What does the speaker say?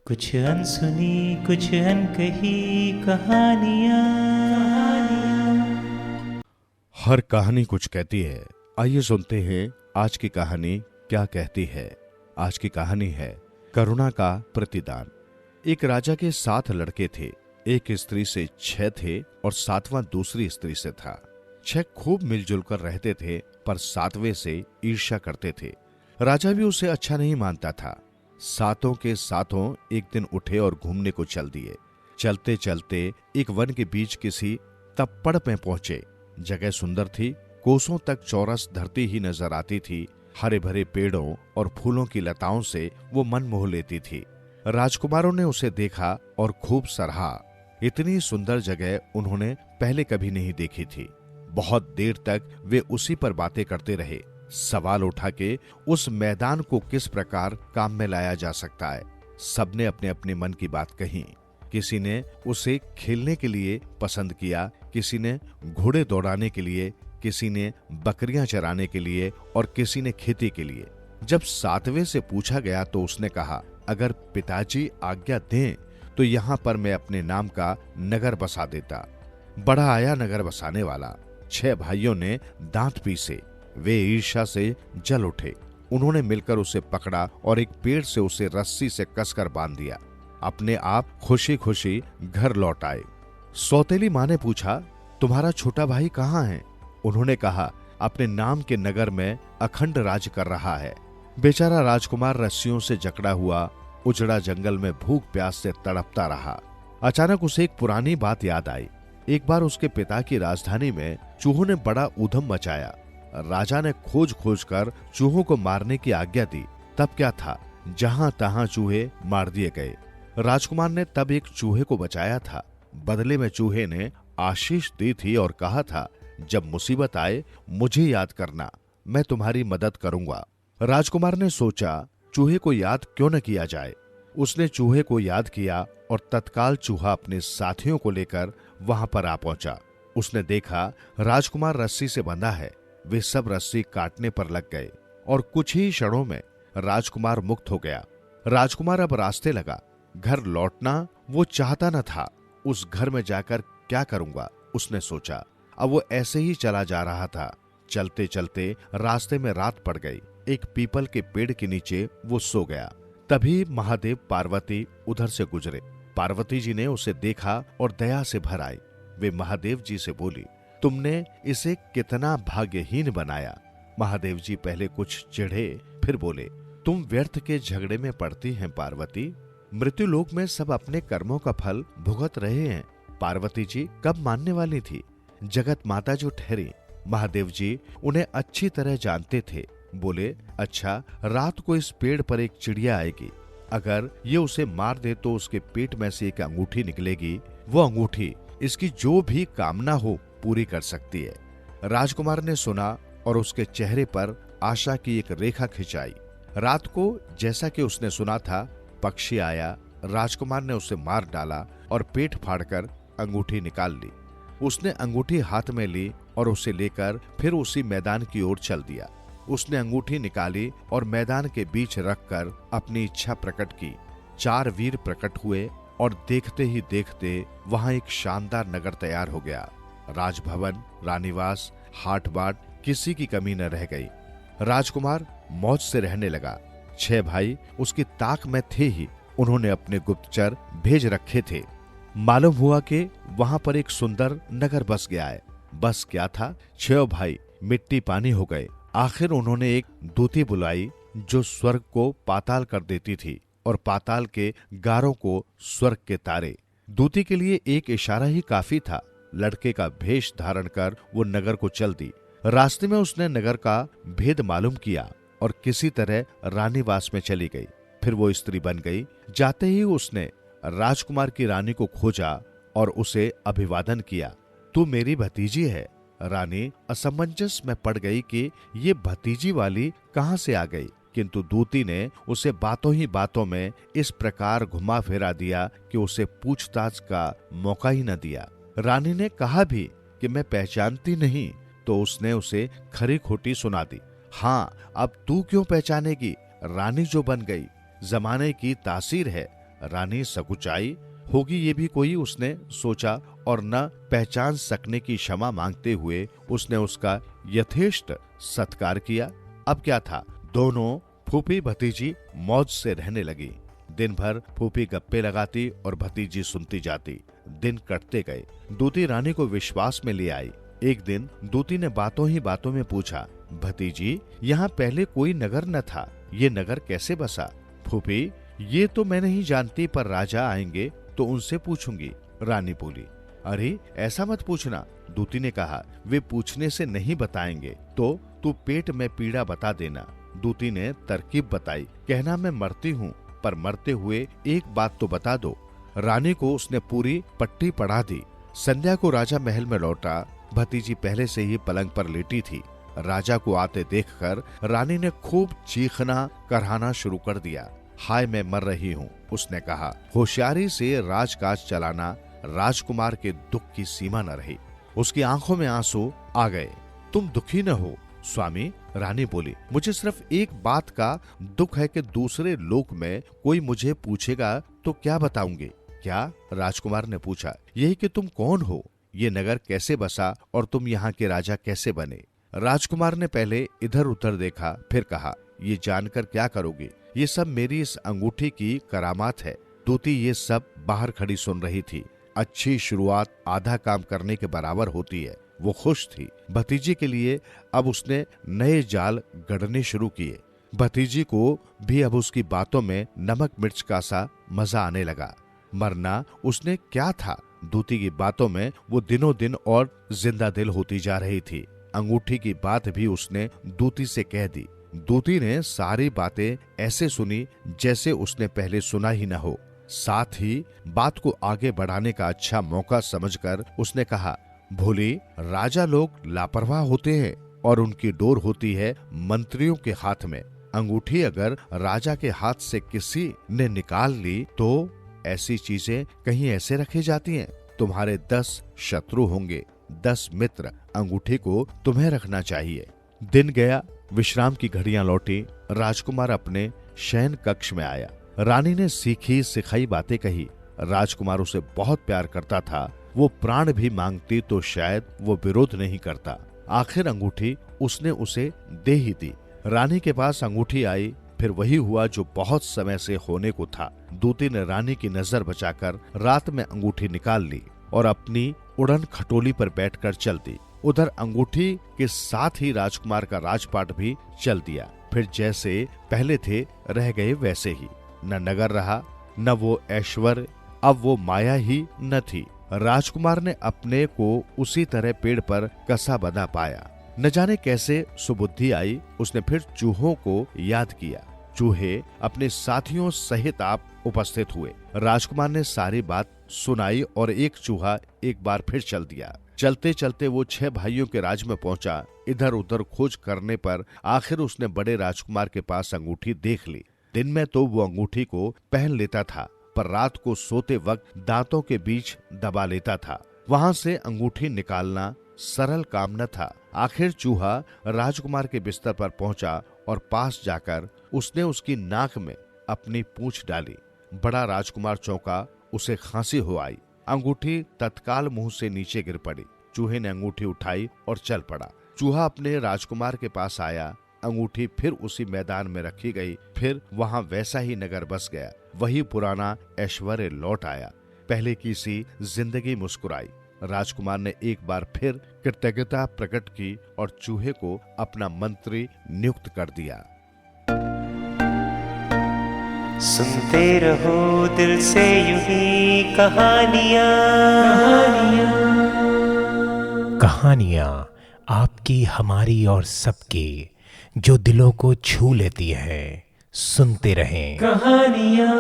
कुछ अनसुनी कुछ अनकही कहानियाँ। हर कहानी कुछ कहती है। आइए सुनते हैं आज की कहानी क्या कहती है। आज की कहानी है करुणा का प्रतिदान। एक राजा के 7 लड़के थे। एक स्त्री से 6 थे और 7वां दूसरी स्त्री से था। 6 खूब मिलजुल कर रहते थे, पर 7वें से ईर्ष्या करते थे। राजा भी उसे अच्छा नहीं मानता था। 7 के 7 एक दिन उठे और घूमने को चल दिए। चलते चलते एक वन के बीच किसी तप्पड़ में पहुंचे। जगह सुंदर थी, कोसों तक चौरस धरती ही नजर आती थी। हरे भरे पेड़ों और फूलों की लताओं से वो मन मोह लेती थी। राजकुमारों ने उसे देखा और खूब सराहा। इतनी सुंदर जगह उन्होंने पहले कभी नहीं देखी थी। बहुत देर तक वे उसी पर बातें करते रहे। सवाल उठा के उस मैदान को किस प्रकार काम में लाया जा सकता है। सबने अपने अपने मन की बात कही। किसी ने उसे खेलने के लिए पसंद किया, किसी ने घोड़े दौड़ाने के लिए, किसी ने बकरियां चराने के लिए और किसी ने खेती के लिए। जब 7वें से पूछा गया तो उसने कहा, अगर पिताजी आज्ञा दें तो यहाँ पर मैं अपने नाम का नगर बसा देता। बड़ा आया नगर बसाने वाला। 6 भाइयों ने दांत पीसे। वे ईर्ष्या से जल उठे। उन्होंने मिलकर उसे पकड़ा और एक पेड़ से उसे रस्सी से कसकर बांध दिया। अपने आप खुशी खुशी घर लौट आए। सौतेली माँ ने पूछा, तुम्हारा छोटा भाई कहाँ है? उन्होंने कहा, अपने नाम के नगर में अखंड राज कर रहा है। बेचारा राजकुमार रस्सियों से जकड़ा हुआ उजड़ा जंगल में भूख प्यास से तड़पता रहा। अचानक उसे एक पुरानी बात याद आई। एक बार उसके पिता की राजधानी में चूहों ने बड़ा ऊधम मचाया। राजा ने खोज खोज कर चूहों को मारने की आज्ञा दी। तब क्या था, जहां तहां चूहे मार दिए गए। राजकुमार ने तब एक चूहे को बचाया था। बदले में चूहे ने आशीष दी थी और कहा था, जब मुसीबत आए मुझे याद करना, मैं तुम्हारी मदद करूंगा। राजकुमार ने सोचा, चूहे को याद क्यों न किया जाए। उसने चूहे को याद किया और तत्काल चूहा अपने साथियों को लेकर वहां पर आ पहुंचा। उसने देखा राजकुमार रस्सी से बंधा है। वे सब रस्सी काटने पर लग गए और कुछ ही क्षणों में राजकुमार मुक्त हो गया। राजकुमार अब रास्ते लगा। घर लौटना वो चाहता न था। उस घर में जाकर क्या करूंगा, उसने सोचा। अब वो ऐसे ही चला जा रहा था। चलते चलते रास्ते में रात पड़ गई। एक पीपल के पेड़ के नीचे वो सो गया। तभी महादेव पार्वती उधर से गुजरे। पार्वती जी ने उसे देखा और दया से भर आई। वे महादेव जी से बोली, तुमने इसे कितना भाग्यहीन बनाया। महादेव जी पहले कुछ चिढ़े, फिर बोले, तुम व्यर्थ के झगड़े में पड़ती हैं पार्वती। मृत्युलोक में सब अपने कर्मों का फल भुगत रहे हैं। पार्वती जी कब मानने वाली थी? जगत माता जो ठहरी। महादेव जी उन्हें अच्छी तरह जानते थे। बोले, अच्छा, रात को इस पेड़ पर एक चिड़िया आएगी। अगर ये उसे मार दे तो उसके पेट में से एक अंगूठी निकलेगी। वो अंगूठी इसकी जो भी कामना हो पूरी कर सकती है। राजकुमार ने सुना और उसके चेहरे पर आशा की एक रेखा खिंचाई। रात को जैसा कि उसने सुना था, पक्षी आया। राजकुमार ने उसे मार डाला और पेट फाड़कर अंगूठी निकाल ली। उसने अंगूठी हाथ में ली और उसे लेकर फिर उसी मैदान की ओर चल दिया। उसने अंगूठी निकाली और मैदान के बीच रखकर अपनी इच्छा प्रकट की। 4 वीर प्रकट हुए और देखते ही देखते वहां एक शानदार नगर तैयार हो गया। राजभवन, रानीवास, हाट बाट, किसी की कमी न रह गई। राजकुमार मौज से रहने लगा। 6 भाई उसकी ताक में थे ही। उन्होंने अपने गुप्तचर भेज रखे थे। मालूम हुआ कि वहां पर एक सुंदर नगर बस गया है। बस क्या था, 6 भाई मिट्टी पानी हो गए। आखिर उन्होंने एक दूती बुलाई जो स्वर्ग को पाताल कर देती थी और पाताल के गारों को स्वर्ग के तारे। दूती के लिए एक इशारा ही काफी था। लड़के का भेष धारण कर वो नगर को चल दी। रास्ते में उसने नगर का भेद मालूम किया और किसी तरह रानीवास में चली गई। फिर वो स्त्री बन गई। जाते ही उसने राजकुमार की रानी को खोजा और उसे अभिवादन किया। तू मेरी भतीजी है। रानी असमंजस में पड़ गई कि ये भतीजी वाली कहां से आ गई, किंतु दूती ने उसे बातों ही बातों में इस प्रकार घुमा फिरा दिया कि उसे पूछताछ का मौका ही न दिया। रानी ने कहा भी कि मैं पहचानती नहीं, तो उसने उसे खरी खोटी सुना दी। हाँ, अब तू क्यों पहचानेगी? रानी जो बन गई, जमाने की तासीर है। रानी सकुचाई होगी ये भी कोई उसने सोचा, और न पहचान सकने की क्षमा मांगते हुए उसने उसका यथेष्ट सत्कार किया। अब क्या था, दोनों फूफी भतीजी मौज से रहने लगी। दिन भर फूफी गप्पे लगाती और भतीजी सुनती जाती। दिन कटते गए। दूती रानी को विश्वास में ले आई। एक दिन दूती ने बातों ही बातों में पूछा, भतीजी यहाँ पहले कोई नगर न था, ये नगर कैसे बसा? फूफी, ये तो मैं नहीं जानती, पर राजा आएंगे तो उनसे पूछूंगी। रानी बोली, अरे ऐसा मत पूछना। दूती ने कहा, वे पूछने से नहीं बताएंगे तो तू पेट में पीड़ा बता देना। दूती ने तरकीब बताई, कहना मैं मरती हूँ, पर मरते हुए एक बात तो बता दो। रानी को उसने पूरी पट्टी पढ़ा दी। संध्या को राजा महल में लौटा। भतीजी पहले से ही पलंग पर लेटी थी। राजा को आते देखकर रानी ने खूब चीखना कराहना शुरू कर दिया। हाय मैं मर रही हूँ, उसने कहा। होशियारी से राजकाज चलाना राजकुमार के दुख की सीमा न रही। उसकी आंखों में आंसू आ गए। तुम दुखी न हो स्वामी, रानी बोली। मुझे सिर्फ एक बात का दुख है कि दूसरे लोक में कोई मुझे पूछेगा तो क्या बताऊंगी? क्या? राजकुमार ने पूछा। यही कि तुम कौन हो, ये नगर कैसे बसा और तुम यहाँ के राजा कैसे बने? राजकुमार ने पहले इधर उधर देखा, फिर कहा, ये जानकर क्या करोगे? ये सब मेरी इस अंगूठी की करामात है। दूती ये सब बाहर खड़ी सुन रही थी। अच्छी शुरुआत आधा काम करने के बराबर होती है। वो खुश थी। भतीजी के लिए अब उसने नए जाल गढ़ने शुरू किए। भतीजी को भी अब उसकी बातों में नमक मिर्च का सा मजा आने लगा। मरना उसने क्या था, दूती की बातों में वो दिनों दिन और जिंदा दिल होती जा रही थी। अंगूठी की बात भी उसने दूती से कह दी। दूती ने सारी बातें ऐसे सुनी जैसे उसने पहले सुना ही न हो। साथ ही बात को आगे बढ़ाने का अच्छा मौका समझकर उसने कहा, भोली, राजा लोग लापरवाह होते हैं और उनकी डोर होती है मंत्रियों के हाथ में। अंगूठी अगर राजा के हाथ से किसी ने निकाल ली तो ऐसी चीजें कहीं ऐसे रखी जाती हैं। तुम्हारे 10 शत्रु होंगे, 10 मित्र। अंगूठी को तुम्हें रखना चाहिए। दिन गया, विश्राम की घड़ियां लौटी। राजकुमार अपने शयन कक्ष में आया। रानी ने सीखी सिखाई बातें कही। राजकुमार उसे बहुत प्यार करता था। वो प्राण भी मांगती तो शायद वो विरोध नहीं करता। आखिर अंगूठी उसने उसे दे ही दी। रानी के पास अंगूठी आई। फिर वही हुआ जो बहुत समय से होने को था। दूती ने रानी की नजर बचाकर रात में अंगूठी निकाल ली और अपनी उड़न खटोली पर बैठकर चल दी। उधर अंगूठी के साथ ही राजकुमार का राजपाट भी चल दिया। फिर जैसे पहले थे रह गए वैसे ही। न नगर रहा, न वो ऐश्वर्य, अब वो माया ही न थी। राजकुमार ने अपने को उसी तरह पेड़ पर कसा बंधा पाया। न जाने कैसे सुबुद्धि आई। उसने फिर चूहों को याद किया। चूहे अपने साथियों सहित आप उपस्थित हुए। राजकुमार ने सारी बात सुनाई और एक चूहा एक बार फिर चल दिया। चलते चलते वो 6 भाइयों के राज में पहुंचा। इधर उधर खोज करने पर आखिर उसने बड़े राजकुमार के पास अंगूठी देख ली। दिन में तो वो अंगूठी को पहन लेता था, पर रात को सोते वक्त दांतों के बीच दबा लेता था। वहां से अंगूठी निकालना सरल काम न था। आखिर चूहा राजकुमार के बिस्तर पर पहुंचा और पास जाकर उसने उसकी नाक में अपनी पूंछ डाली। बड़ा राजकुमार चौंका, उसे खांसी हो आई। अंगूठी तत्काल मुंह से नीचे गिर पड़ी। चूहे ने अंगूठी उठाई और चल पड़ा। चूहा अपने राजकुमार के पास आया। अंगूठी फिर उसी मैदान में रखी गई। फिर वहां वैसा ही नगर बस गया। वही पुराना ऐश्वर्य लौट आया। पहले की सी जिंदगी मुस्कुराई। राजकुमार ने एक बार फिर कृतज्ञता प्रकट की और चूहे को अपना मंत्री नियुक्त कर दिया। सुनते रहो दिल से यूं ही कहानियां। कहानियां आपकी, हमारी और सबकी, जो दिलों को छू लेती है। सुनते रहें कहानियां।